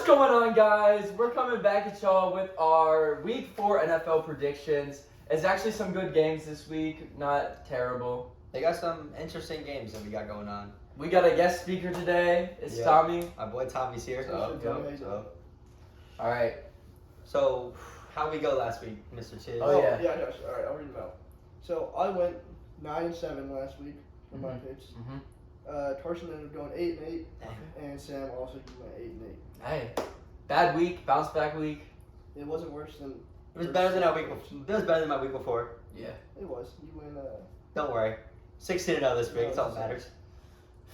What's going on, guys? We're coming back at y'all with our Week 4 NFL predictions. It's actually some good games this week, not terrible. They got some interesting games that we got going on. We got a guest speaker today. It's Tommy. My boy Tommy's here. All right. So, how'd we go last week, Mr. Chiz? Oh, yeah. Yeah. All right, I'll read them out. So, I went 9-7 last week for my picks. Carson ended up going 8-8, and Sam also went 8-8. Hey, bad week, bounce back week. It wasn't worse than. It was better than our week before. It was better than my week before. Yeah. It was. You went. Don't worry. 16-0 this week. It's all that matters.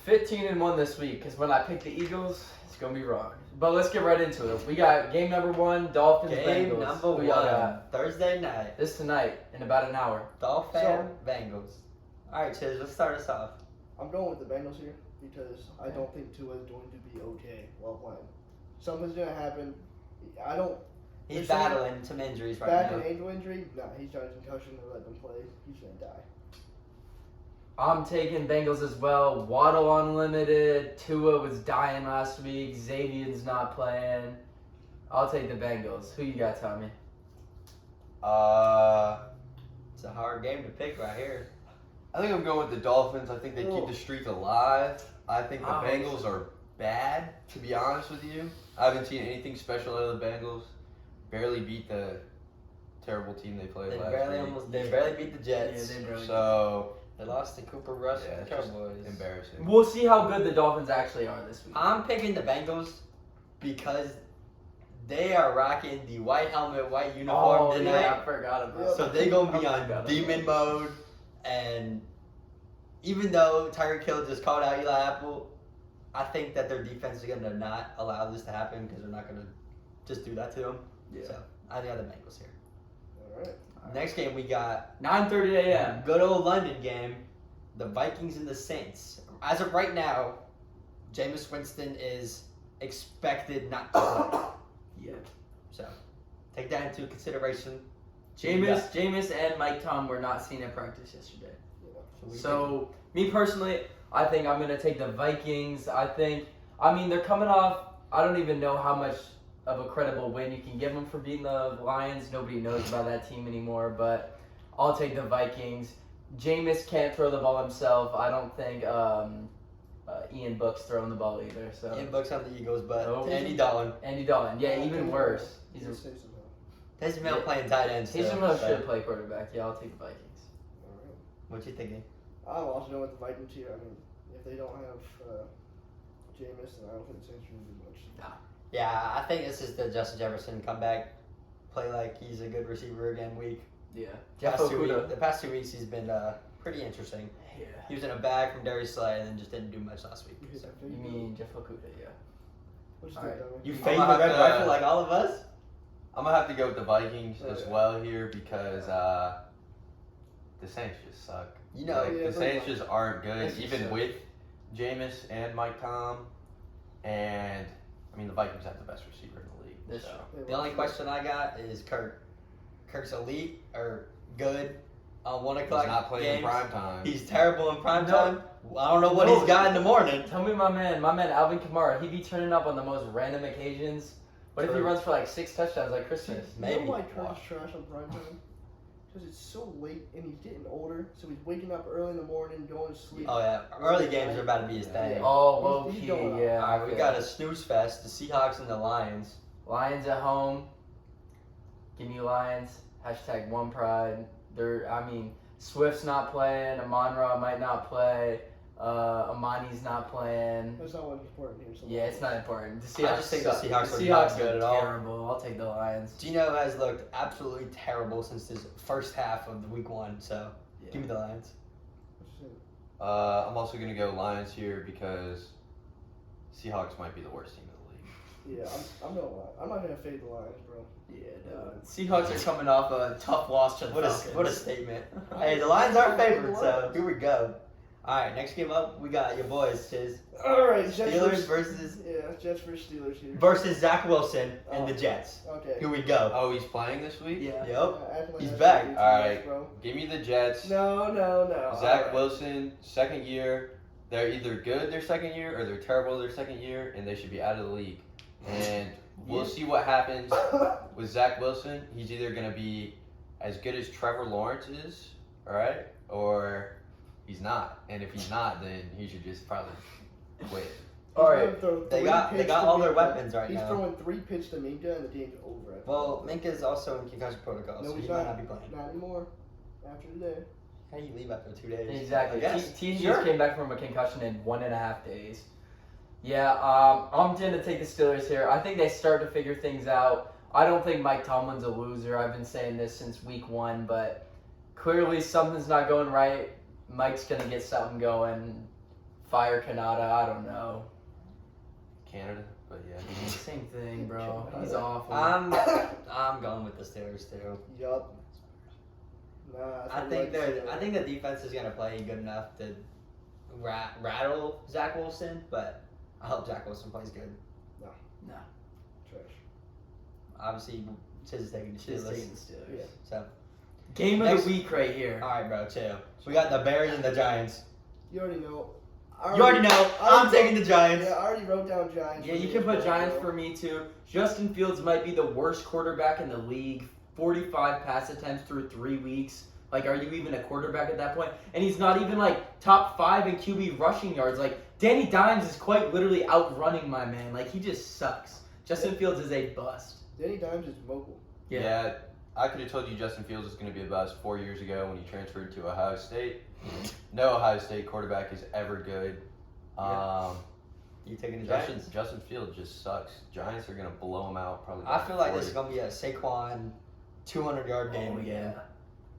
15-1 this week, because when I pick the Eagles, it's gonna be wrong. But let's get right into it. We got game number 1, Dolphins Bengals. Game number 1, Thursday night. This tonight in about an hour. Dolphins Bengals. All right, Chiz. Let's start us off. I'm going with the Bengals here because I don't think Tua is going to be okay while playing. Something's gonna happen. I don't. He's battling some injuries right back now. and ankle injury? No, he's got a concussion to let them play. He's gonna die. I'm taking Bengals as well. Waddle unlimited. Tua was dying last week. Xavier's not playing. I'll take the Bengals. Who you got, Tommy? It's a hard game to pick right here. I think I'm going with the Dolphins. I think they keep the streak alive. I think the Bengals are bad, to be honest with you. I haven't seen anything special out of the Bengals. Barely beat the terrible team they played last week. They barely beat the Jets. Yeah, they barely. So They lost to Cooper Rush and the Cowboys. Embarrassing. We'll see how good the Dolphins actually are this week. I'm picking the Bengals because they are rocking the white helmet, white uniform tonight. Yeah, I forgot about So that. they're going to be on demon mode. And even though Tyreek Hill just called out Eli Apple, I think that their defense is going to not allow this to happen because they're not going to just do that to them. Yeah. So I think I have the Bengals here. All right. Next game we got 9:30 a.m. good old London game, the Vikings and the Saints. As of right now, Jameis Winston is expected not to play. Yeah. So take that into consideration. Jameis and Mike Tom were not seen at practice yesterday. Yeah. So, me personally, I think I'm going to take the Vikings. They're coming off, I don't even know how much of a credible win you can give them for beating the Lions. Nobody knows about that team anymore, but I'll take the Vikings. Jameis can't throw the ball himself. I don't think Ian Book's throwing the ball either. So Ian Book's on the Eagles, but Nope. Andy Dalton. Yeah, even worse. Taysom Hill playing tight end. Taysom Hill should play quarterback. Yeah, I'll take the Vikings. All right. What you thinking? I'm also going with the Vikings here. I mean, if they don't have Jameis, then I don't think the Saints are going to do much. Yeah, I think this is the Justin Jefferson comeback. Play like he's a good receiver again week. Yeah. The past 2 weeks he's been pretty interesting. Yeah. He was in a bag from Darius Slay and then just didn't do much last week. So. You mean Jeff Okuda, yeah. What's All right. You I'm fade gonna the red have to- rifle like all of us? I'm gonna have to go with the Vikings as well here because the Saints just suck. You know, the Saints just aren't good, That's even just with Jameis and Mike Tom. And the Vikings have the best receiver in the league. That's so. true. the only question I got is Kirk. Kirk's elite or good on 1 o'clock He's not playing games. in prime time. He's terrible in prime No. time. I don't know what he's got in the morning. Tell me my man Alvin Kamara, he be turning up on the most random occasions. What if he True. runs for like 6 touchdowns like Christmas? Maybe. You know why Kirk's trash on prime time? Because it's so late and he's getting older, so he's waking up early in the morning, going to sleep. Oh yeah, early games are about to be his thing. Yeah. Oh, low He's key, going up. yeah. All right, we got a snooze fest. The Seahawks and the Lions. Lions at home. Give me Lions. Hashtag one pride. Swift's not playing. Amon-Ra might not play. Amani's not playing. That's not what's important here. So Yeah, it's not important. The I Seahawks just think the suck. Seahawks The are not Seahawks good are at all. terrible. I'll take the Lions. Gino has looked absolutely terrible since his first half of the week 1. So Yeah. give me the Lions. I'm also gonna go Lions here because Seahawks might be the worst team in the league. Yeah, I'm not gonna fade the Lions, bro. Yeah, no. Seahawks are coming off a tough loss to the Falcons. What a statement. Hey, the Lions are favorites, so here we go. All right, next game up, we got your boys, Chiz. All right, Jets Steelers versus Jets versus Steelers here. versus Zach Wilson and the Jets. Okay. Here we go. Oh, he's playing this week? Yeah. Yep. He's That's back. too much, Alright. bro. Give me the Jets. No. Zach Alright. Wilson, second year. They're either good their second year or they're terrible their second year, and they should be out of the league. And we'll see what happens with Zach Wilson. He's either going to be as good as Trevor Lawrence is, all right, or he's not. And if he's not, then he should just probably quit. All right. They got all their weapons right He's now. throwing 3 pitches to Minka and the team's over it. Well, Minka's also in concussion protocol, No, so he's he might not. not be playing. Not anymore. After today. How do you leave after 2 days? Exactly. I guess. He Sure. just came back from a concussion in 1.5 days. Yeah, I'm going to take the Steelers here. I think they start to figure things out. I don't think Mike Tomlin's a loser. I've been saying this since week 1, but clearly something's not going right. Mike's going to get something going. Fire Canada, I don't know. Canada, but yeah. Same thing, bro. He's awful. I'm going with the Steelers too. Yup. Nah, I think the defense is gonna play good enough to rattle Zach Wilson, but I hope Zach Wilson plays good. No. Trash. Obviously, Chiz is taking the Just Steelers. taking the Steelers. Yeah. So, Game of Next- the week right here. all right, bro, chill. We got the Bears and the Giants. You already know. You already know. I'm taking the Giants. Yeah, I already wrote down Giants. Yeah, you can put Giants for me too. Justin Fields might be the worst quarterback in the league. 45 pass attempts through 3 weeks. Like, are you even a quarterback at that point? And he's not even like top 5 in QB rushing yards. Like, Danny Dimes is quite literally outrunning my man. Like, he just sucks. Justin Fields is a bust. Danny Dimes is mobile. Yeah, I could have told you Justin Fields was going to be a bust 4 years ago when he transferred to Ohio State. No Ohio State quarterback is ever good. You taking the Giants? Justin Fields just sucks. Giants are going to blow him out probably. I feel like 40. this is gonna be a Saquon 200-yard game Oh, again. yeah.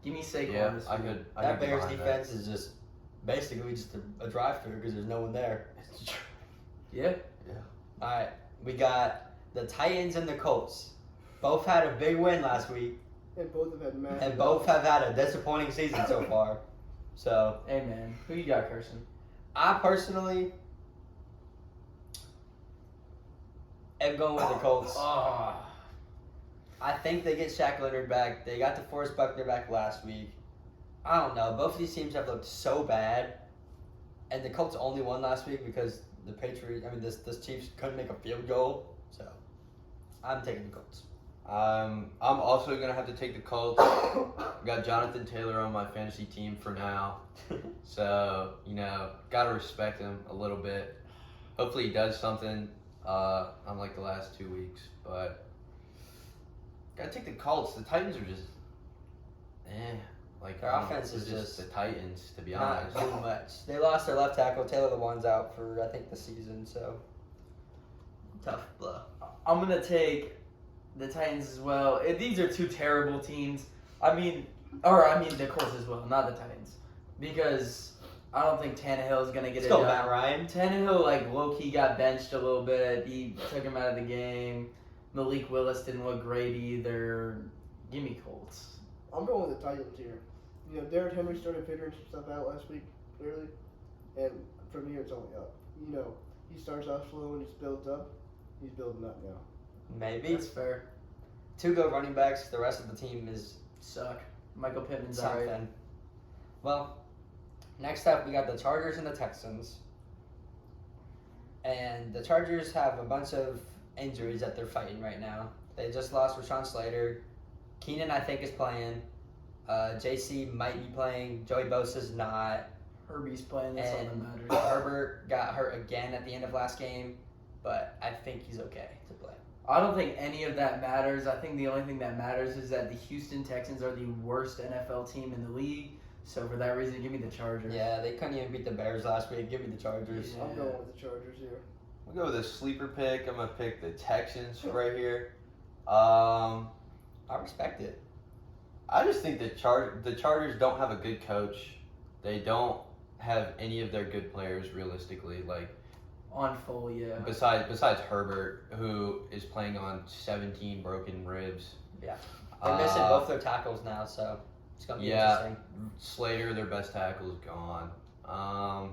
Give me Saquon Yeah, this I week. could. I That could get Bears behind defense is just basically just a drive-through because there's no one there. Yeah. All right, we got the Titans and the Colts. Both had a big win last week, And both have had massive. and both have had a disappointing season so far. So, Hey, man. Who you got, Carson? I personally am going with the Colts. Oh. I think they get Shaq Leonard back. They got DeForest Buckner back last week. I don't know. Both of these teams have looked so bad, and the Colts only won last week because the Patriots. I mean, this Chiefs couldn't make a field goal. So, I'm taking the Colts. I'm also going to have to take the Colts. I got Jonathan Taylor on my fantasy team for now. So, got to respect him a little bit. Hopefully he does something unlike the last 2 weeks. But, got to take the Colts. The Titans are just, Like, Their I don't know, offense is they're just the Titans, to be Not honest. doing much. They lost their left tackle. Taylor Lewan's out for, I think, the season. So, tough blow. I'm going to take the Titans as well. These are 2 terrible teams. I mean, the Colts as well, not the Titans. Because I don't think Tannehill is going to get Let's it go, done. Matt Ryan. Tannehill, low-key got benched a little bit. He took him out of the game. Malik Willis didn't look great either. Give me Colts. I'm going with the Titans here. Derrick Henry started figuring some stuff out last week, clearly. And from here, it's only up. He starts off slow and just builds up. He's building up now. Maybe. That's fair. 2 good running backs. The rest of the team is Suck. Michael Pittman's alright. something. Well, next up, we got the Chargers and the Texans. And the Chargers have a bunch of injuries that they're fighting right now. They just lost Rashawn Slater. Keenan, I think, is playing. JC might be playing. Joey Bosa's not. Herbie's playing. That's all that And matters. Herbert got hurt again at the end of last game. But I think he's okay to play. I don't think any of that matters. I think the only thing that matters is that the Houston Texans are the worst NFL team in the league. So for that reason, give me the Chargers. Yeah, they couldn't even beat the Bears last week. Give me the Chargers. Yeah. I'm going with the Chargers here. We'll go with a sleeper pick. I'm going to pick the Texans right here. I I respect it. just think the Chargers don't have a good coach. They don't have any of their good players realistically. On full, yeah. Besides Herbert, who is playing on 17 broken ribs. Yeah. They're missing both their tackles now, so it's going to be interesting. Slater, their best tackle, is gone. I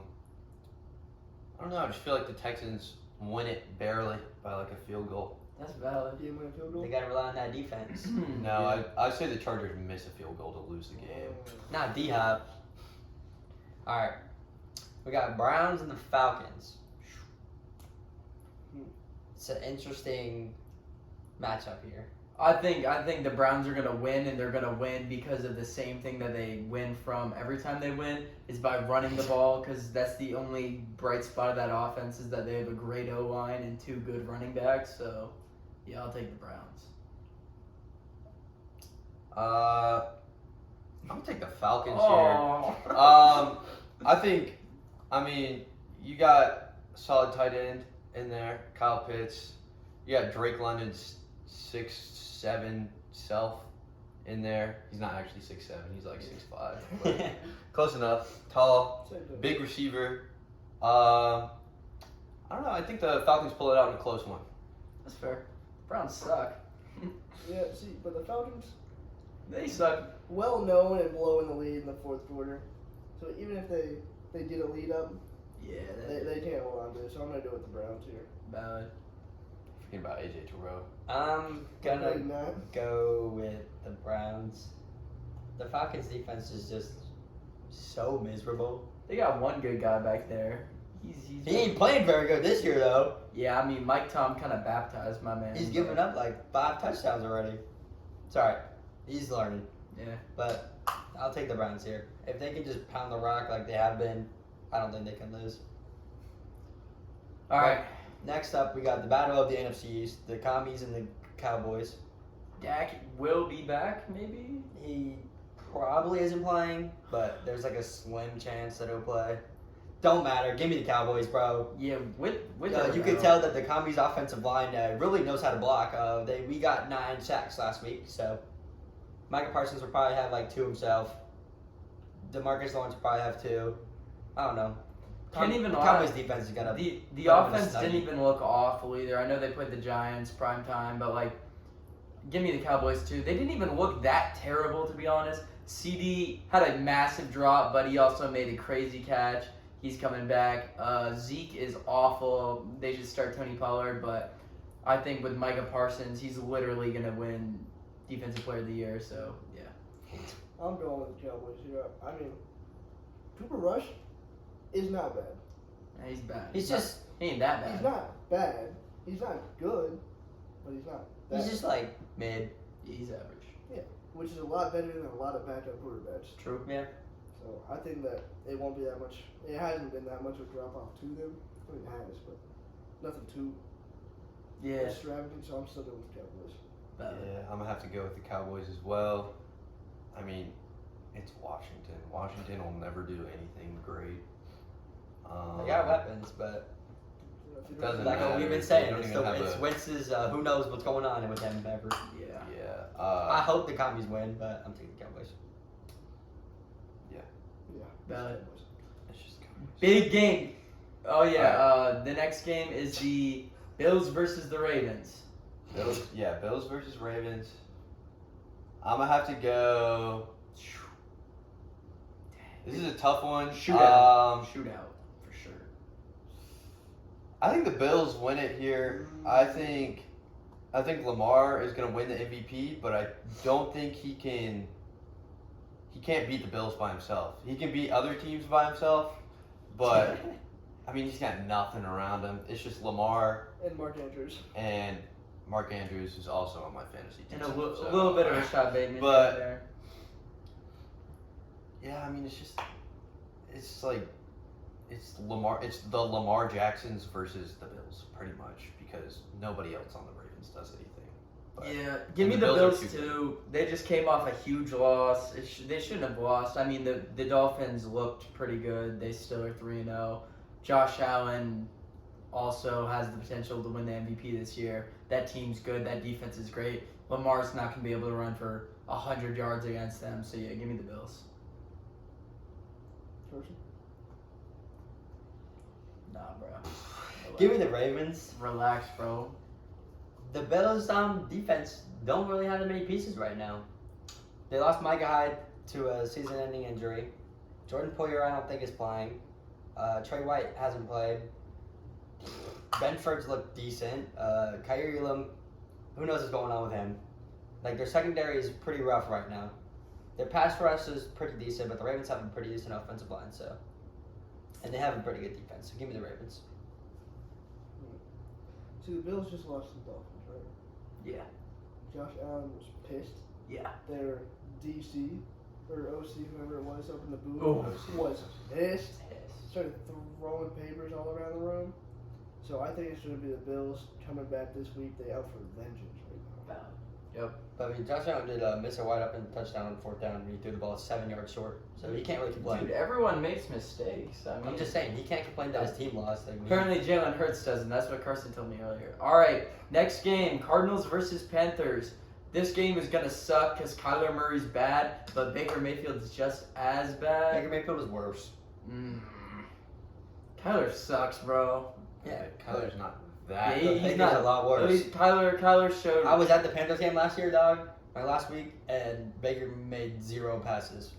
don't know. I just feel like the Texans win it barely by a field goal. That's valid. Game winning field goal. They got to rely on that defense. No, I'd say the Chargers miss a field goal to lose the game. Not D-Hop. All right. We got Browns and the Falcons. It's an interesting matchup here. I think the Browns are gonna win, and they're gonna win because of the same thing that they win from every time they win is by running the ball, because that's the only bright spot of that offense is that they have a great O-line and 2 good running backs. So, yeah, I'll take the Browns. I'm gonna take the Falcons Oh. here. I mean, you got a solid tight end in there, Kyle Pitts. You got Drake London's 6'7" self in there. He's not actually 6'7", he's like 6'5". but Close enough. Tall, big receiver. I don't know. I think the Falcons pull it out in a close one. That's fair. Browns suck. Yeah, see, but the Falcons, They suck. well known and blowing the lead in the fourth quarter. So even if they get a lead up, Yeah, they can't hold on to it. So I'm gonna go with the Browns here. bad. Forget about AJ Terrell. I'm Like gonna that. go with the Browns. The Falcons defense is just so miserable. They got one good guy back there. He ain't playing very good this year though. Yeah, I mean, Mike Tom kind of baptized my man. He's given up like 5 touchdowns already. It's alright. He's learning. Yeah. But I'll take the Browns here. If they can just pound the rock like they have been, I don't think they can lose. All right. Next up, we got the battle of the NFC East, the Commies and the Cowboys. Dak will be back, maybe? He probably isn't playing, but there's like a slim chance that he'll play. Don't matter. Give me the Cowboys, bro. Yeah, with You could tell that the Commies' offensive line really knows how to block. We got 9 sacks last week, so Micah Parsons will probably have like 2 himself. DeMarcus Lawrence will probably have 2. I don't know. Can't even the lie. Cowboys' defense is gonna. The put 'em in a offense study. didn't even look awful either. I know they played the Giants prime time, but like, give me the Cowboys too. They didn't even look that terrible, to be honest. CD had a massive drop, but he also made a crazy catch. He's coming back. Zeke is awful. They should start Tony Pollard, but I think with Micah Parsons, he's literally gonna win Defensive Player of the Year. So yeah. I'm going with the Cowboys here. I mean, Cooper Rush is not bad. Yeah, he's bad. He's just. he ain't that bad. He's not bad. He's not good, but he's not bad. He's just like mid. He's average. Which is a lot better than a lot of backup quarterbacks. True. Yeah. So I think that it won't be that much. It hasn't been that much of a drop off to them. I mean, it has, but nothing too Yeah. extravagant. So I'm still going with the Cowboys. Yeah, I'm gonna have to go with the Cowboys as well. I mean, it's Washington. Washington will never do anything great. They got weapons, but Doesn't like what matter. we've been They saying, don't it's, even have it's a- Wentz's. Who knows what's going on with him ever? Yeah. Yeah. I hope the Commies win, but I'm taking the Cowboys. Bad. It's just Cowboys. Big game. Oh yeah. The next game is the Bills versus the Ravens. Bills versus Ravens. I'm gonna have to go. This is a tough one. Shootout for sure. I think the Bills win it here. I think Lamar is gonna win the MVP, but I don't think he can. He can't beat the Bills by himself. He can beat other teams by himself, but I mean he's got nothing around him. It's just Lamar And Mark Andrews. and Mark Andrews is also on my fantasy team. And a so- little bit of a shot Bateman But- there. Yeah, I mean it's like it's the Lamar Jacksons versus the Bills pretty much because nobody else on the Ravens does anything. But Yeah, give me and the the Bills Bills are too. They just came off a huge loss. They shouldn't have lost. I mean, the Dolphins looked pretty good. They still are 3-0. Josh Allen also has the potential to win the MVP this year. That team's good. That defense is great. Lamar's not going to be able to run for 100 yards against them. So yeah, give me the Bills. Nah, bro. Give me the Ravens. Relax, bro. The Bills' defense don't really have that many pieces right now. They lost Micah Hyde to a season-ending injury. Jordan Poyer, I don't think, is playing. Trey White hasn't played. Benford's looked decent. Kyrie Elam, who knows what's going on with him. Like, their secondary is pretty rough right now. Their pass rush is pretty decent, but the Ravens have a pretty decent offensive line, so. And they have a pretty good defense, so give me the Ravens. See, the Bills just lost to the Dolphins, right? Yeah. Josh Allen was pissed. Yeah. Their DC or OC, whoever it was, up in the booth Oh. was pissed. Started throwing papers all around the room. So I think it's going to be the Bills coming back this week. They out for vengeance right now. But I mean, Josh Allen did miss a wide open touchdown on 4th down when he threw the ball 7 yards short. So he can't really complain. Dude, everyone makes mistakes. I mean, I'm just saying, he can't complain that his team lost. Like, apparently Jalen Hurts doesn't. That's what Carson told me earlier. All right, next game, Cardinals versus Panthers. This game is going to suck because Kyler Murray's bad, but Baker Mayfield's just as bad. Baker Mayfield was worse. Kyler sucks, bro. Yeah, Kyler's not Yeah, that. he's Baker's not a lot worse. Kyler showed. I was at the Panthers game last year, dog, last week, and Baker made 0 passes.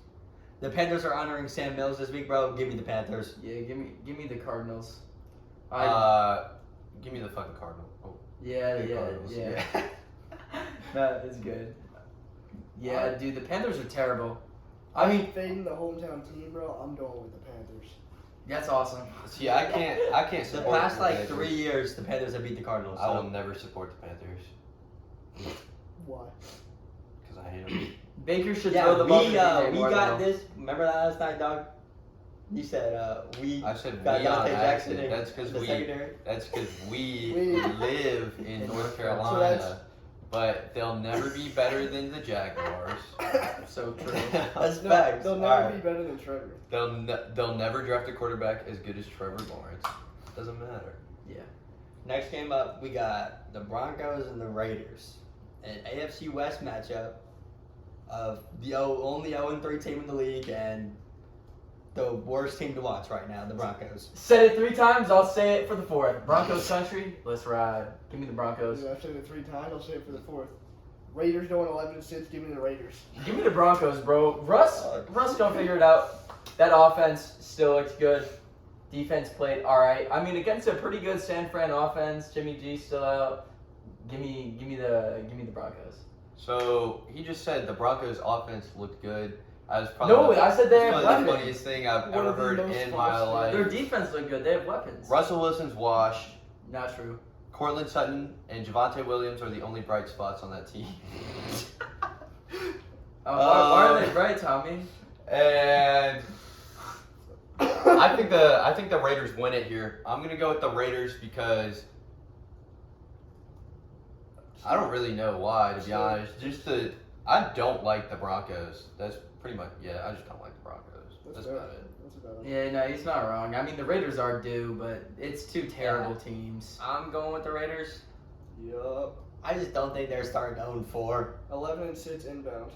The Panthers are honoring Sam Mills this week, bro. Give me the Panthers. Yeah, give me the Cardinals. Give me the fucking Cardinal. Oh, Yeah. Cardinals. That is good. Yeah, dude, the Panthers are terrible. I mean, fading the hometown team, bro. I'm going with the Panthers. That's awesome. See, I can't The support past the like Panthers. 3 years, the Panthers have beat the Cardinals. I So. will never support the Panthers Why? because I hate them. Baker should Yeah, throw the ball. we got this. Remember that last night, dog? You said we. I said got we on Dante Jackson accident. in That's because the we. secondary. That's because we We- live in In North North Carolina, Carolina. but they'll never be better than the Jaguars. So true. That's facts. They'll All never right. be better than Trevor. They'll never draft a quarterback as good as Trevor Lawrence. Doesn't matter. Next game up, we got the Broncos and the Raiders. An AFC West matchup of the only 0-3 team in the league and the worst team to watch right now, the Broncos. Said it 3 times. I'll say it for the 4th. Broncos country. Let's ride. Give me the Broncos. I've said it 3 times. I'll say it for the 4th. Raiders going 11-6. Give me the Raiders. Give me the Broncos, bro. Russ don't figure it out. That offense still looks good. Defense played all right. I mean, against a pretty good San Fran offense, Jimmy G still out. Give me the Broncos. So he just said the Broncos' offense looked good. I was No, I said they have that's probably the weapons. funniest thing I've One ever of the heard most in my false life. Their defense looked good. They have weapons. Russell Wilson's washed. Not true. Cortland Sutton and Javonte Williams are the only bright spots on that team. Why are they bright, Tommy? And I think the Raiders win it here. I'm gonna go with the Raiders because I don't really know why, to be honest. I don't like the Broncos. That's pretty much I just don't like the Broncos. That's about it. That's about it. Yeah, no, he's not wrong. I mean, the Raiders are due, but it's 2 terrible teams. I'm going with the Raiders. Yup. I just don't think they're starting 0-4. 11-6 inbound.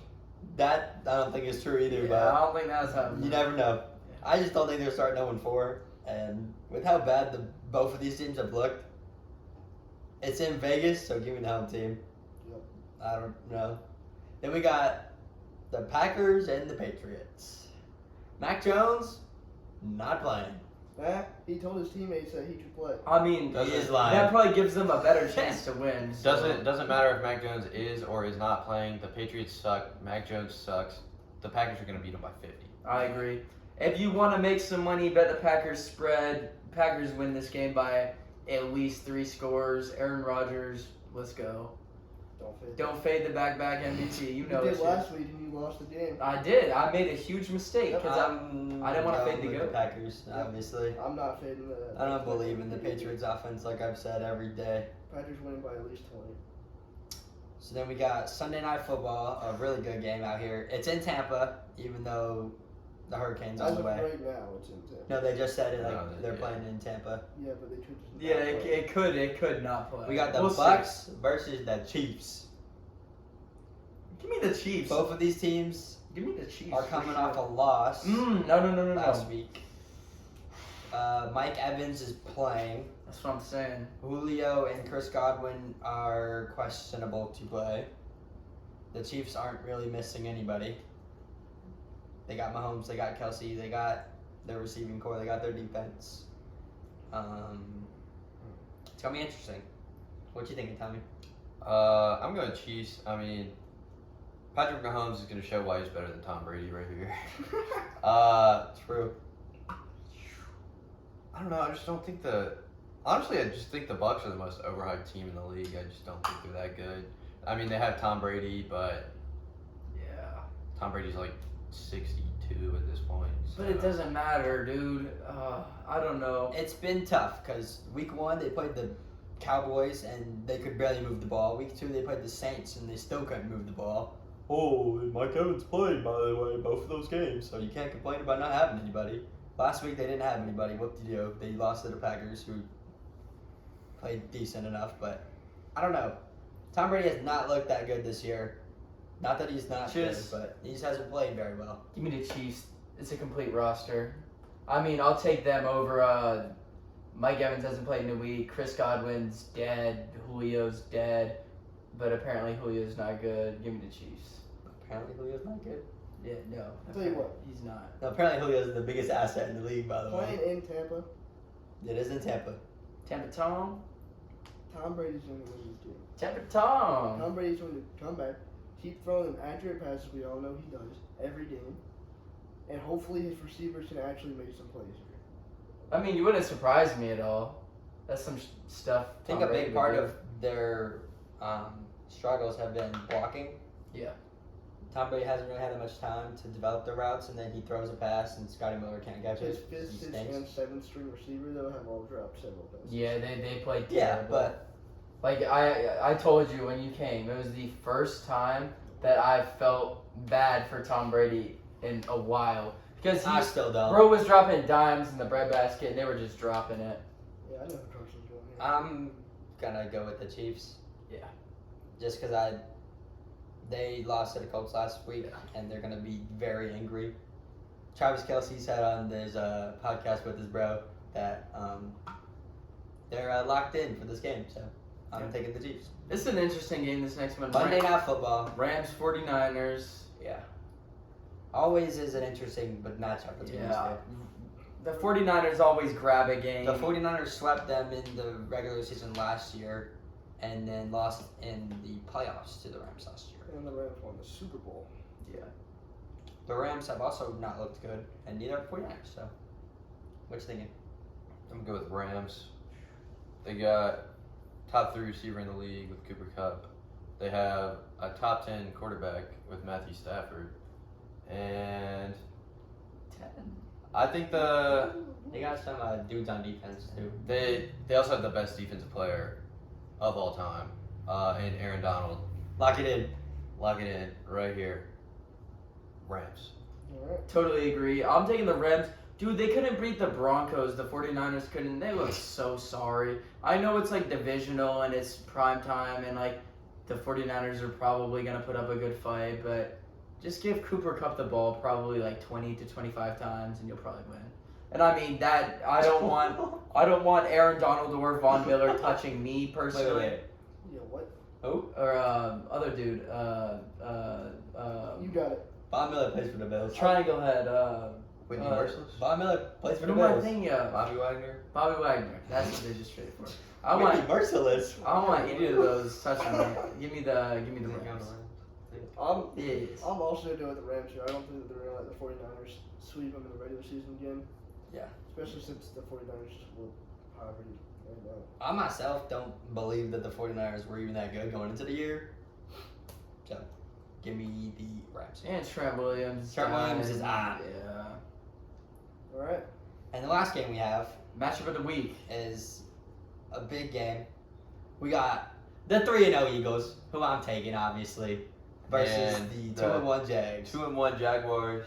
That I don't think is true either, Yeah, I don't think that's but happening. you never know. I just don't think they're starting 0-4. And with how bad both of these teams have looked, it's in Vegas, so give me the home team. Yep. I don't know. Then we got the Packers and the Patriots. Mac Jones, not playing. He told his teammates that he could play. I mean, He is that lying. probably gives them a better chance to win. so- Doesn't matter if Mac Jones is or is not playing. The Patriots suck. Mac Jones sucks. The Packers are gonna beat them by 50. I agree. If you want to make some money, bet the Packers spread. Packers win this game by at least 3 scores. Aaron Rodgers, let's go. Don't fade the back MVP. You know you it. did last week and you lost the game. I did. I made a huge mistake because I didn't wanna fade the with goat. the Packers, obviously. I'm not fading the. I don't believe in the Patriots offense like I've said every day. Packers winning by at least 20. So then we got Sunday Night Football, a really good game out here. It's in Tampa, even though the Hurricanes As on of the way. right now, it's in Tampa. No, they just said it like No, they're yeah. playing in Tampa. Yeah, but they could just. Yeah, not play. it could not play. We got the We'll see. Bucks versus the Chiefs. Give me the Chiefs. Both of these teams Give me the Chiefs. are for coming sure. off a loss No. last week. Mike Evans is playing. That's what I'm saying. Julio and Chris Godwin are questionable to play. The Chiefs aren't really missing anybody. They got Mahomes, they got Kelsey, they got their receiving core, they got their defense. It's gonna be interesting. What you thinking, Tommy? I'm going Chiefs. I mean, Patrick Mahomes is gonna show why he's better than Tom Brady right here. True. I don't know. I just don't think the Honestly, I just think the Bucs are the most overhyped team in the league. I just don't think they're that good. I mean, they have Tom Brady, but Yeah. Tom Brady's like 62 at this point. So. But it doesn't matter, dude. I don't know. It's been tough because week 1 they played the Cowboys and they could barely move the ball. Week 2 they played the Saints and they still couldn't move the ball. Oh, and Mike Evans played, by the way, both of those games, so you can't complain about not having anybody. Last week they didn't have anybody. Whoop-de-doo. They lost to the Packers, who played decent enough, but I don't know. Tom Brady has not looked that good this year. Not that he's not good, but he just hasn't played very well. Give me the Chiefs. It's a complete roster. I mean, I'll take them over. Mike Evans hasn't played in a week. Chris Godwin's dead. Julio's dead. But apparently Julio's not good. Give me the Chiefs. Apparently Julio's not good. Yeah, no. I'll tell you what. He's not. No, apparently Julio's the biggest asset in the league, by the way. Playing in Tampa, It is in Tampa. Tampa Tom. Tom Brady's going to win this game. Tampa Tom. Tom Brady's going to come back, keep throwing them accurate passes. We all know he does every game, and hopefully his receivers can actually make some plays here. I mean, you wouldn't surprise me at all. That's some stuff. I think Tom a Brady big would part do. of their struggles have been blocking. Yeah. Tom Brady hasn't really had that much time to develop the routes, and then he throws a pass, and Scotty Miller can't catch His it. fifth, He sixth, stinks. and seventh string receiver though have all dropped several passes. Yeah, they played terrible. Yeah, but Like I told you when you came, it was the first time that I felt bad for Tom Brady in a while because I still don't. bro was dropping dimes in the breadbasket and they were just dropping it. Yeah, I know who Carson's going here. I'm gonna go with the Chiefs. Yeah. Just because they lost to the Colts last week, and they're gonna be very angry. Travis Kelce said on his podcast with his bro that they're locked in for this game, so I'm taking the Chiefs. This is an interesting game. This next one. Monday Night Football. Rams 49ers. Yeah. Always is an interesting but matchup between these Yeah. two. The 49ers always grab a game. The 49ers swept them in the regular season last year and then lost in the playoffs to the Rams last year. And the Rams won the Super Bowl. Yeah. The Rams have also not looked good, and neither have the 49ers, so what you thinking? I'm going to go with Rams. They got top 3 receiver in the league with Cooper Kupp. They have a top 10 quarterback with Matthew Stafford. And 10. I think They got some dudes on defense, too. they also have the best defensive player of all time in Aaron Donald. Lock it in. Lock it in right here. Rams. Alright. Totally agree. I'm taking the Rams. Dude, they couldn't beat the Broncos. The 49ers couldn't. They look so sorry. I know it's like divisional and it's prime time and like the 49ers are probably going to put up a good fight, but just give Cooper Kupp the ball probably like 20 to 25 times and you'll probably win. And I mean that I don't want Aaron Donald or Von Miller touching me personally. Wait. Yeah, what? Who? Or other dude. You got it. Von Miller plays for the Bills. Triangle head. Whitney Uh, Merciless? Von Miller plays for the What am I Bills. thinking of? Bobby Wagner? Bobby Wagner. That's what they just traded for. I Whitney want Merciless. either of those touching me. Give me the Rams. Yes. I'm also going to go with the Rams here. I don't think that they're going to let the 49ers sweep them in the regular season game. Yeah. Especially since the 49ers just whooped poverty. And, I myself don't believe that the 49ers were even that good going into the year. So, give me the Rams. And Trent Williams. Trent Williams is Yeah. Alright. And the last game we have Matchup of the week. is a big game. We got the 3-0 Eagles, who I'm taking, obviously, versus And the 2-1 Jags. 2-1 Jaguars.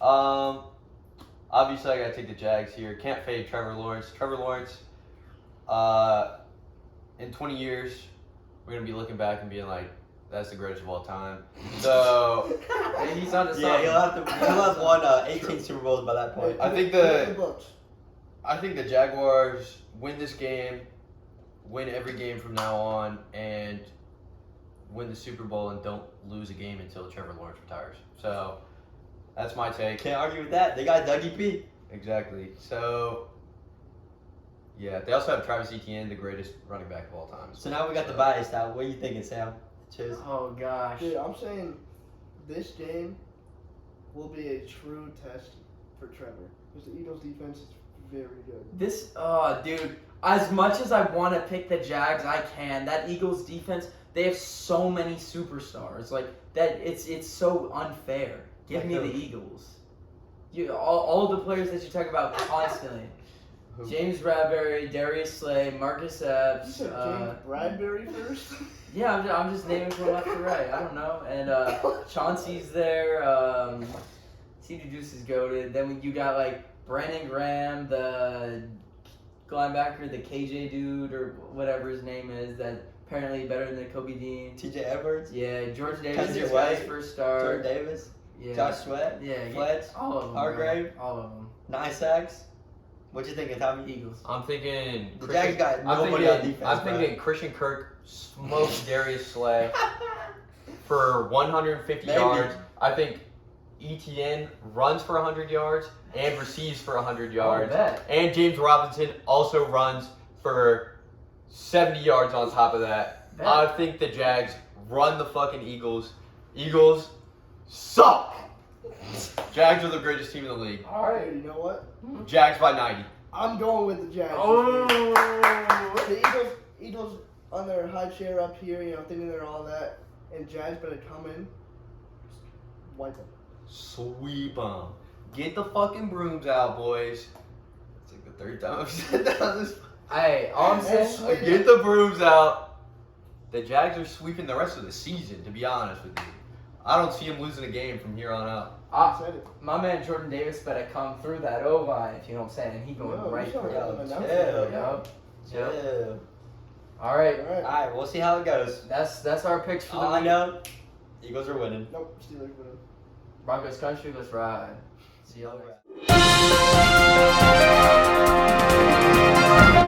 Obviously, I gotta take the Jags here. Can't fade Trevor Lawrence. Trevor Lawrence, in 20 years, we're gonna be looking back and being like, that's the greatest of all time. So, And he's on the Yeah, he'll have won 18 Super Bowls by that point. I think Look at the Bucks. I think the Jaguars win this game, win every game from now on, and win the Super Bowl and don't lose a game until Trevor Lawrence retires. So, that's my take. Can't argue with that. They got Dougie P. Exactly. So, yeah, they also have Travis Etienne, the greatest running back of all time. So now we got the bias now. What are you thinking, Sam? Cheers. Oh gosh. Dude, I'm saying this game will be a true test for Trevor. Because the Eagles' defense is very good. Dude, as much as I want to pick the Jags, I can. That Eagles defense, they have so many superstars. Like that, it's so unfair. Give me the Eagles. All of the players that you talk about constantly. James Bradbury, Darius Slay, Marcus Epps. You said James Bradbury first? Yeah, I'm just naming from left to right. I don't know. And Chauncey's there. CD Juice is goated. Then you got like Brandon Graham, the linebacker, the KJ dude or whatever his name is. That apparently better than Kobe Dean. TJ Edwards. Yeah, George Davis Kenzie just got his White, first start. Jordan Davis. Yeah. Josh Sweat. Yeah, Fletch. all of them. Hargrave. Bro. All of them. 9 sacks. What you thinking, Tommy? Eagles. I'm thinking. The Jags got nobody on defense. I'm thinking Christian Kirk smoked Darius Slay for 150 Maybe. yards. I think ETN runs for 100 yards and receives for 100 yards. bet. And James Robinson also runs for 70 yards on top of that. Bet. I think the Jags run the fucking Eagles. Eagles suck. Jags are the greatest team in the league. Alright, you know what? Jags by 90. I'm going with the Jags. Oh. The Eagles on their high chair up here, thinking they're all that. And Jags better come in, wipe them. Sweep them. Get the fucking brooms out, boys. It's like the third time I've said that on this. Hey, all I'm saying. Get the brooms out. The Jags are sweeping the rest of the season, to be honest with you. I don't see them losing a game from here on out. My man Jordan Davis better come through that O-line, if you know what I'm saying. And he going right he's for gonna it. have an announcement. Yep. Yep. Yeah. All right. Alright, we'll see how it goes. That's our picks for the All I week. know, Eagles are winning. Nope, Steelers winning. Broncos country, let's ride. See y'all. All right.